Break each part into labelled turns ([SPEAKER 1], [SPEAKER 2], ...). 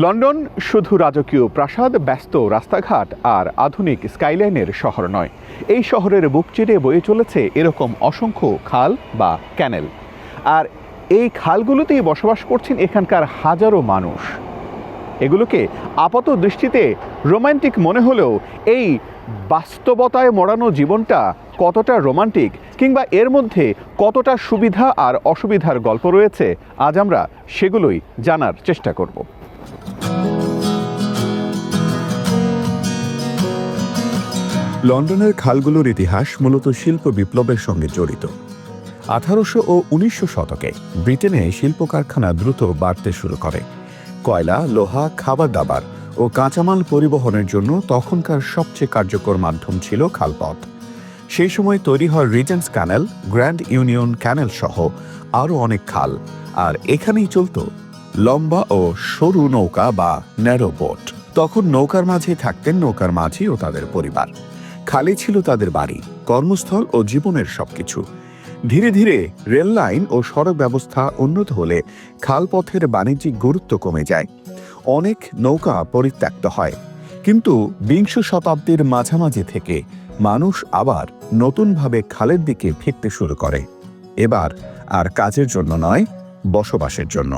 [SPEAKER 1] London শুধু রাজকীয় প্রাসাদ, ব্যস্ত রাস্তাঘাট আর আধুনিক স্কাইলাইনের শহর নয়। এই শহরের বুক চিরে বয়ে চলেছে এরকম অসংখ্য খাল বা ক্যানেল। আর এই খালগুলোতেই বসবাস করছেন এখানকার হাজারো মানুষ। এগুলোকে আপাত দৃষ্টিতে রোমান্টিক মনে হলেও এই বাস্তবতায় মোড়ানো জীবনটা কতটা রোমান্টিক, কিংবা এর মধ্যে কতটা সুবিধা আর অসুবিধার গল্প রয়েছে, আজ আমরা সেগুলোই জানার চেষ্টা করব।
[SPEAKER 2] লন্ডনের খালগুলোর ইতিহাস মূলত শিল্প বিপ্লবের সঙ্গে জড়িত। 1800 ও 1900 শতকে ব্রিটেনে শিল্প কারখানা দ্রুত বাড়তে শুরু করে। কয়লা, লোহা, খাবার দাবার ও কাঁচামাল পরিবহনের জন্য তখনকার সবচেয়ে কার্যকর মাধ্যম ছিল খালপথ। সেই সময় তৈরি হয় রিজেন্টস ক্যানেল, গ্র্যান্ড ইউনিয়ন ক্যানেল সহ আরও অনেক খাল। আর এখানেই চলত লম্বা ও সরু নৌকা বা ন্যারো বোট। তখন নৌকার মাঝে থাকতেন নৌকার মাঝি ও তাদের পরিবার। খালি ছিল তাদের বাড়ি, কর্মস্থল ও জীবনের সবকিছু। ধীরে ধীরে রেল লাইন ও সড়ক ব্যবস্থা উন্নত হলে খালপথের বাণিজ্যিক গুরুত্ব কমে যায়। অনেক নৌকা পরিত্যক্ত হয়। কিন্তু বিংশ শতাব্দীর মাঝামাঝি থেকে মানুষ আবার নতুনভাবে খালের দিকে ফিরতে শুরু করে। এবার আর কাজের জন্য নয়, বসবাসের জন্য।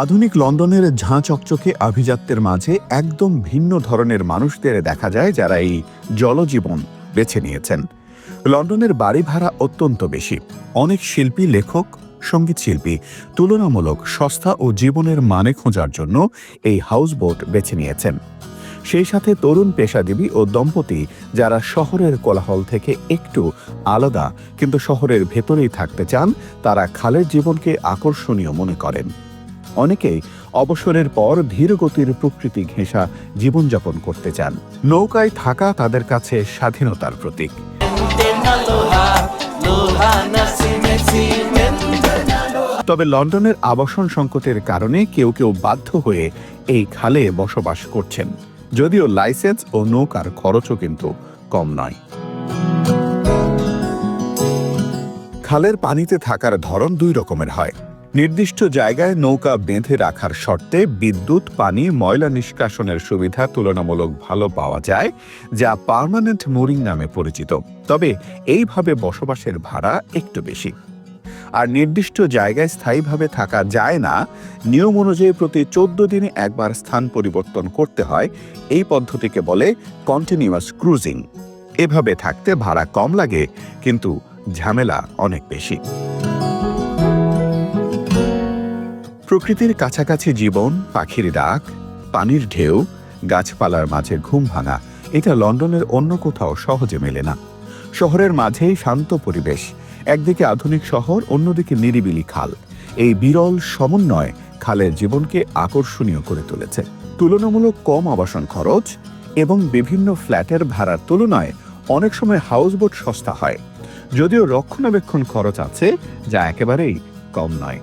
[SPEAKER 2] আধুনিক লন্ডনের ঝাঁ চকচকে আভিজাত্যের মাঝে একদম ভিন্ন ধরনের মানুষদের দেখা যায়, যারা এই জলজীবন বেছে নিয়েছেন। লন্ডনের বাড়ি ভাড়া অত্যন্ত বেশি। অনেক শিল্পী, লেখক, সঙ্গীত শিল্পী তুলনামূলক সস্তা ও জীবনের মানে খোঁজার জন্য এই হাউসবোট বেছে নিয়েছেন। সেই সাথে তরুণ পেশাজীবী ও দম্পতি যারা শহরের কোলাহল থেকে একটু আলাদা কিন্তু শহরের ভেতরেই থাকতে চান, তারা খালের জীবনকে আকর্ষণীয় মনে করেন। অনেকেই অবসরের পর ধীরগতির প্রকৃতি ঘেঁষা জীবনযাপন করতে চান। নৌকায় থাকা তাদের কাছে স্বাধীনতার প্রতীক। তবে লন্ডনের আবাসন সংকটের কারণে কেউ কেউ বাধ্য হয়ে এই খালে বসবাস করছেন, যদিও লাইসেন্স ও নৌকার খরচও কিন্তু কম নয়। খালের পানিতে থাকার ধরন দুই রকমের হয়। নির্দিষ্ট জায়গায় নৌকা বেঁধে রাখার শর্তে বিদ্যুৎ, পানি, ময়লা নিষ্কাশনের সুবিধা তুলনামূলক ভালো পাওয়া যায়, যা পার্মানেন্ট মুরিং নামে পরিচিত। তবে এইভাবে বসবাসের ভাড়া একটু বেশি। আর নির্দিষ্ট জায়গায় স্থায়ীভাবে থাকা যায় না। নিয়ম অনুযায়ী প্রতি 14 দিনে একবার স্থান পরিবর্তন করতে হয়। এই পদ্ধতিকে বলে কন্টিনিউয়াস ক্রুজিং। এভাবে থাকতে ভাড়া কম লাগে, কিন্তু ঝামেলা অনেক বেশি। প্রকৃতির কাছাকাছি জীবন, পাখির ডাক, পানির ঢেউ, গাছপালার মাঝে ঘুম ভাঙা, এটা লন্ডনের অন্য কোথাও সহজে মেলে না। শহরের মাঝেই শান্ত পরিবেশ, একদিকে আধুনিক শহর, অন্যদিকে নিরিবিলি খাল। এই বিরল সমন্বয় খালের জীবনকে আকর্ষণীয় করে তুলেছে। তুলনামূলক কম আবাসন খরচ এবং বিভিন্ন ফ্ল্যাটের ভাড়ার তুলনায় অনেক সময় হাউসবোট সস্তা হয়, যদিও রক্ষণাবেক্ষণ খরচ আছে, যা একেবারেই কম নয়।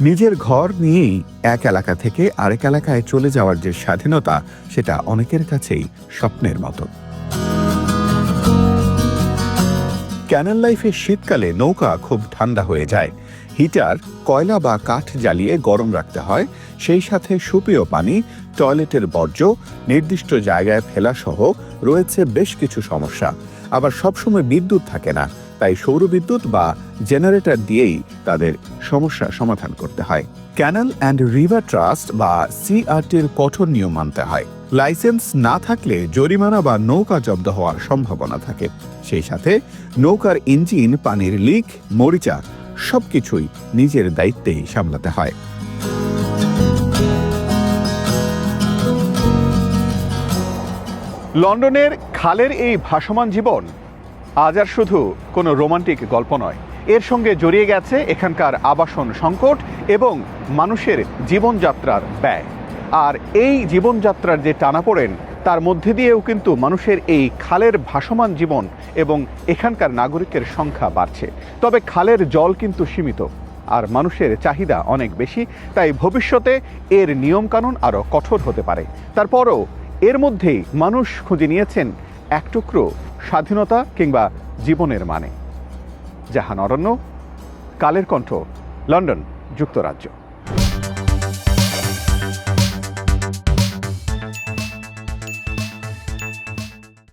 [SPEAKER 2] নিজের ঘর নিয়েই এক এলাকা থেকে আরেক এলাকায় চলে যাওয়ার যে স্বাধীনতা, সেটা অনেকের কাছেই স্বপ্নের মতো। ক্যানেল লাইফে শীতকালে নৌকা খুব ঠান্ডা হয়ে যায়। হিটার, কয়লা বা কাঠ জ্বালিয়ে গরম রাখতে হয়। সেই সাথে সুপেয় পানি, টয়লেটের বর্জ্য নির্দিষ্ট জায়গায় ফেলা সহ রয়েছে বেশ কিছু সমস্যা। আবার সবসময় বিদ্যুৎ থাকে না, তাই সৌরবিদ্যুৎ বা জেনারেটর দিয়েই তাদের সমস্যা সমাধান করতে হয়। ক্যানেল অ্যান্ড রিভার ট্রাস্ট বা সিআরটির কঠোর নিয়ম মানতে হয়। লাইসেন্স না থাকলে জরিমানা বা নৌকা জব্দ হওয়ার সম্ভাবনা থাকে। সেই সাথে নৌকার ইঞ্জিন, পানির লিক, মরিচা সবকিছুই নিজের দায়িত্বেই সামলাতে হয়।
[SPEAKER 1] লন্ডনের খালের এই ভাসমান জীবন আজ আর শুধু কোনো রোমান্টিক গল্প নয়, এর সঙ্গে জড়িয়ে গেছে এখানকার আবাসন সংকট এবং মানুষের জীবনযাত্রার ব্যয়। আর এই জীবনযাত্রার যে টানাপোড়েন, তার মধ্যে দিয়েও কিন্তু মানুষের এই খালের ভাসমান জীবন এবং এখানকার নাগরিকের সংখ্যা বাড়ছে। তবে খালের জল কিন্তু সীমিত, আর মানুষের চাহিদা অনেক বেশি, তাই ভবিষ্যতে এর নিয়মকানুন আরও কঠোর হতে পারে। তারপরও এর মধ্যেই মানুষ খুঁজে নিয়েছেন এক টুকরো স্বাধীনতা কিংবা জীবনের মানে। জাহান অরণ্য, কালের কণ্ঠ, লন্ডন, যুক্তরাজ্য।